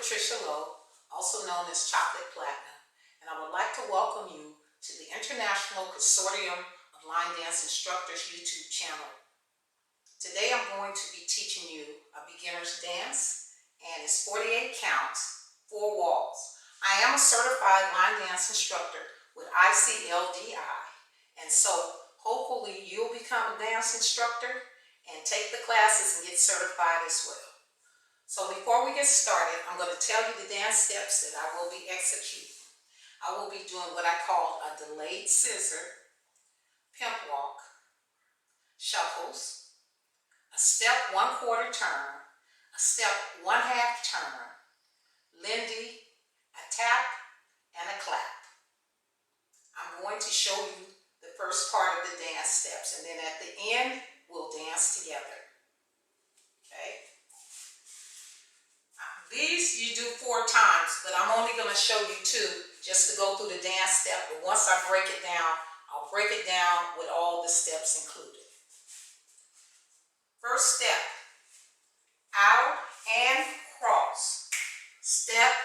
Also known as Chocolate Platinum, and I would like to welcome you to the International Consortium of Line Dance Instructors YouTube channel. Today I'm going to be teaching you a beginner's dance, and it's 48 counts, 4 walls. I am a certified line dance instructor with ICLDI, and so hopefully you'll become a dance instructor and take the classes and get certified as well. So before we get started, I'm going to tell you the dance steps that I will be executing. I will be doing what I call a delayed scissor, pimp walk, shuffles, a step 1/4 turn, a step 1/2 turn, lindy, a tap, and a clap. I'm going to show you the first part of the dance steps, and then at the end, we'll dance together. Okay? These you do 4 times, but I'm only going to show you 2 just to go through the dance step. But once I break it down, I'll break it down with all the steps included. First step, out and cross. Step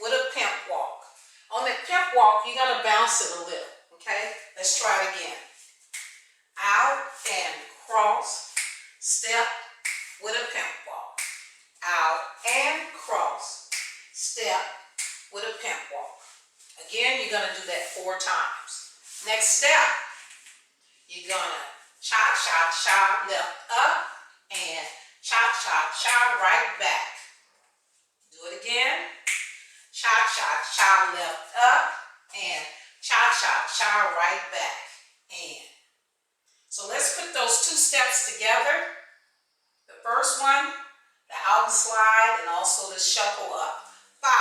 with a pimp walk. On the pimp walk, you're going to bounce it a little, okay? Let's try it again. Out and cross. Step with a pimp walk. Out and cross, step with a pimp walk. Again, you're going to do that 4 times. Next step, you're going to cha-cha-cha left up and cha-cha-cha right back. Do it again. Cha-cha-cha left up and cha-cha-cha right back. And so let's put those 2 steps together. The first one, the out and slide, and also the shuffle up. 5,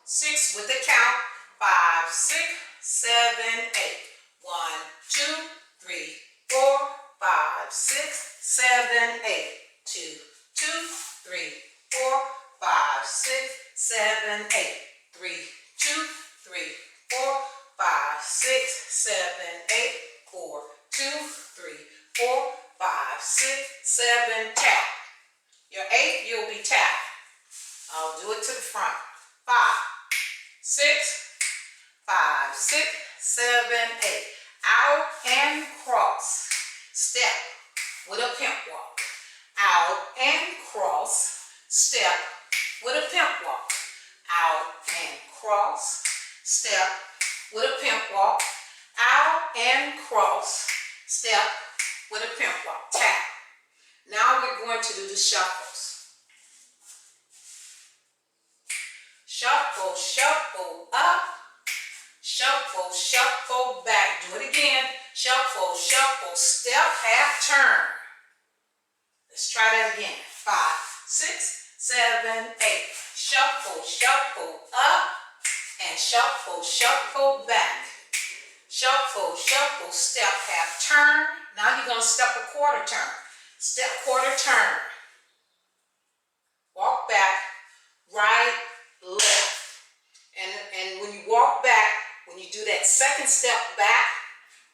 6 with the count. 5, 6, 7, 8. 1, 2, 3, 4, 5, 6, 7, 8. 2, 2, 3, 4, 5, 6, 7, 8. 3, 2, 3, 4, 5, 6, 7, 8. 4, 2, 3, 4, 5, 6, 7, tap. Your 8th, you'll be tapped. I'll do it to the front. 5, 6, 5, 6, 7, 8. Out and cross. Step with a pimp walk. Out and cross. Step with a pimp walk. Out and cross. Step with a pimp walk. Out and cross. Step with a pimp walk. Tap. Now we're going to do the shuffles. Shuffle, shuffle up. Shuffle, shuffle back. Do it again. Shuffle, shuffle, step, half turn. Let's try that again. 5, 6, 7, 8. Shuffle, shuffle up and shuffle, shuffle back. Shuffle, shuffle, step, half turn. Now you're going to step a 1/4 turn. Step 1/4 turn. Walk back, right, left. And when you walk back, when you do that second step back,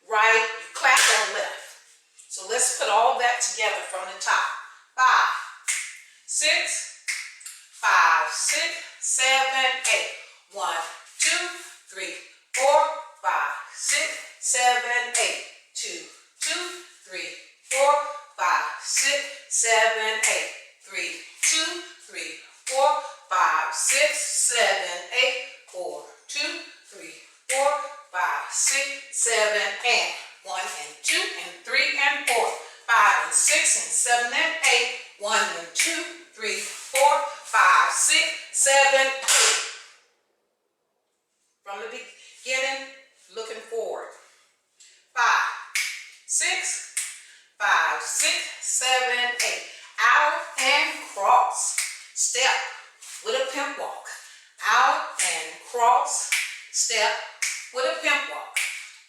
right, you clap on left. So let's put all that together from the top. 5, 6, 5, 6, 7, 8. 1, 2, 3, 4, 5, 6, 7, 8. 2, 2, 3, 4, 5, 6, 7, 8. 3, 2, 3, 4, 5, 6, 7, 8. 4, 2, 3, 4, 5, 6, 7, and 1 and 2 and 3 and 4. 5 and 6 and 7 and 8. 1 and 2, 3, 4, 5, 6, 7, 8. From the beginning, looking forward. 5, 6, 5, 6, 7, 8. Out and cross. Step with a pimp walk. Out and cross. Step with a pimp walk.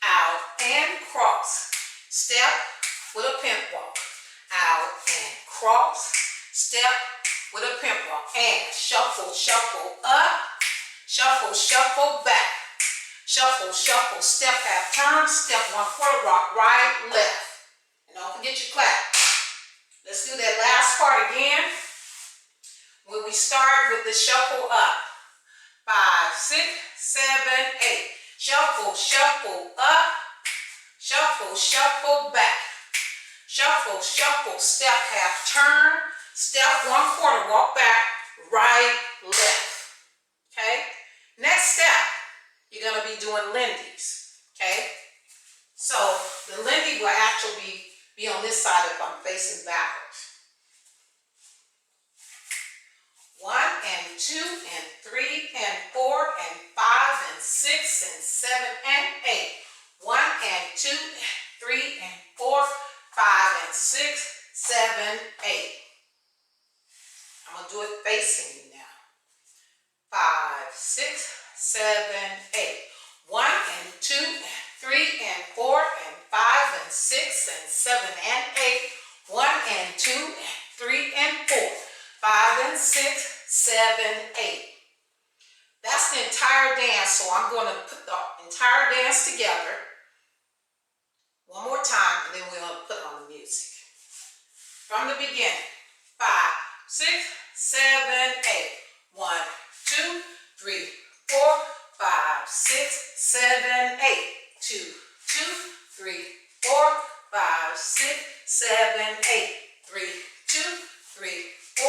Out and cross. Step with a pimp walk. Out and cross. Step with a pimp walk. And shuffle, shuffle up. Shuffle, shuffle back. Shuffle, shuffle, step, half turn. Step 1/4 rock, right, left. And don't forget your clap. Let's do that last part again. When we start with the shuffle up. 5, 6, 7, 8. Shuffle, shuffle up. Shuffle, shuffle back. Shuffle, shuffle, step, half turn. Step 1/4, walk back, right, left. Okay? Next step, you're going to be doing Lindy's. Okay? So the Lindy will actually be on this side if I'm facing backwards. 1 and 2 and 3 and 4 and 5 and 6 and 7 and 8. 1 and 2 and 3 and 4, 5 and 6, 7, 8. I'm going to do it facing you now. 5, 6, 7, 8. 1 and 2 and 3 and 4 and 5 and 6 and 7 and 8. 1 and 2 and 3 and 4, 5 and 6, 7, 8. That's the entire dance, so I'm going to put the entire dance together one more time, and then we're going to put on the music. From the beginning. 5, 6, 7, 8. 1, 2, 3, 4, 5, 6, 7, 8. 2, 2, 3, 4, 5, 6, 7, 8. 3, 2, 3, 4,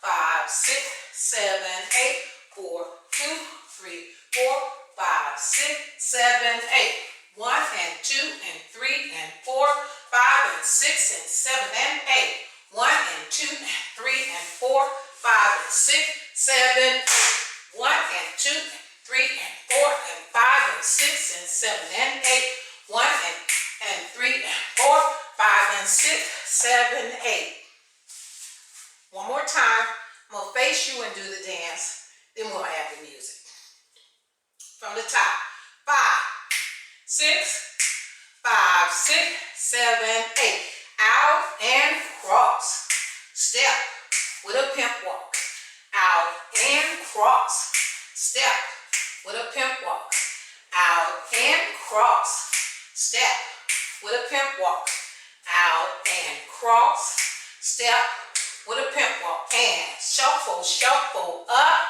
5, 6, 7, 8. 4, 2, 3, 4, 5, 6, 7, 8. 1 and 2 and 3 and 4, 5 and 6 and 7 and 8. 1 and 2 and 3 and 4, 5 and 6, 7, 8. 1 and 2 and 3 and 4 and 5 and 6 and 7 and 8. 1 and 3 and 4, 5 and 6, 7, 8. One more time. I'm going to face you and do the dance. Then we'll add the music. From the top. 5, 6, 5, 6, 7, 8. Out and cross. Step with a pimp walk. Out and cross. Step with a pimp walk. Out and cross. Step with a pimp walk. Out and cross. Step with a pimp walk. And shuffle, shuffle up.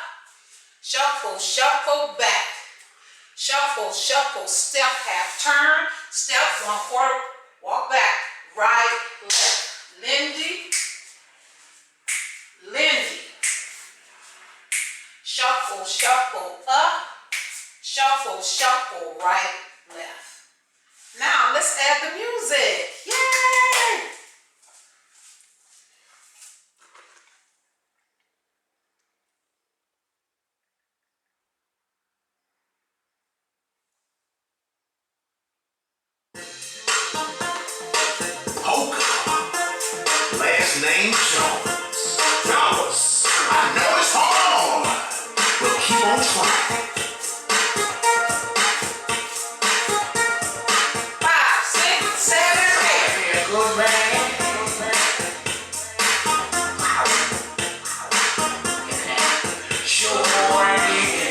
Shuffle, shuffle back. Shuffle, shuffle, step, half turn. Step 1/4, walk back, right, left. Lindy, Lindy. Shuffle, shuffle up. Shuffle, shuffle, right, left. Now let's add the music. Yay! Last name Jones. Fellas, I know it's hard, but keep on trying. 5, 6, 7, 8. Be a good man. Sure ain't.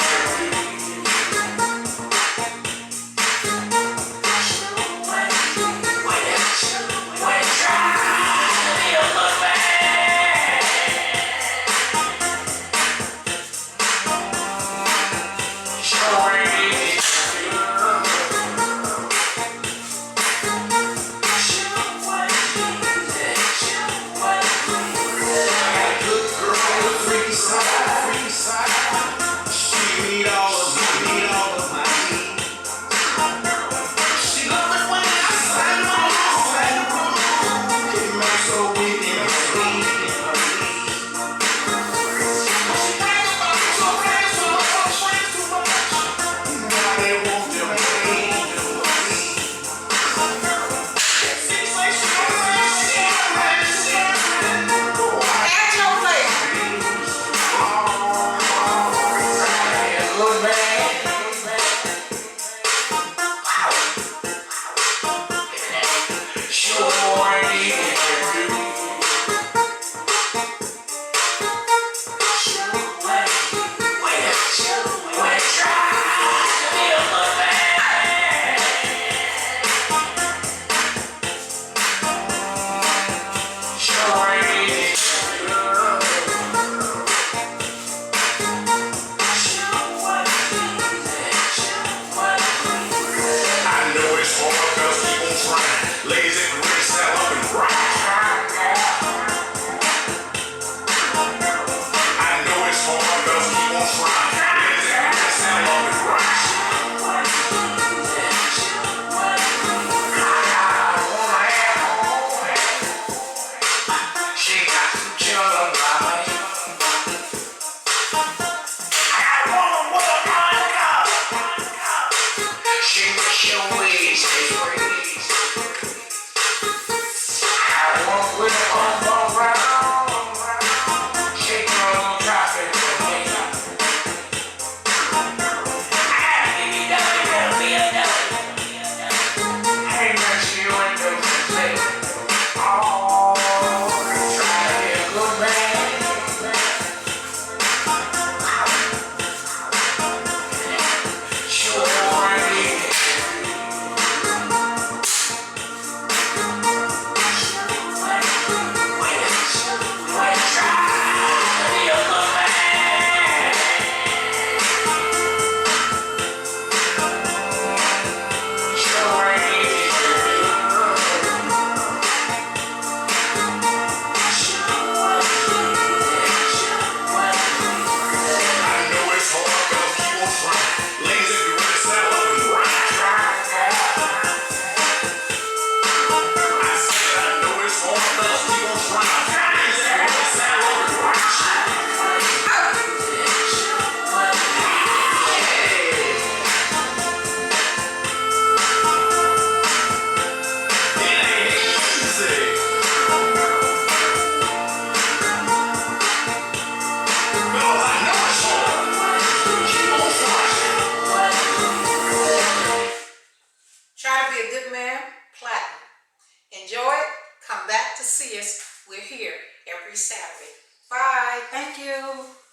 good man, platinum. Enjoy it. Come back to see us. We're here every Saturday. Bye. Thank you.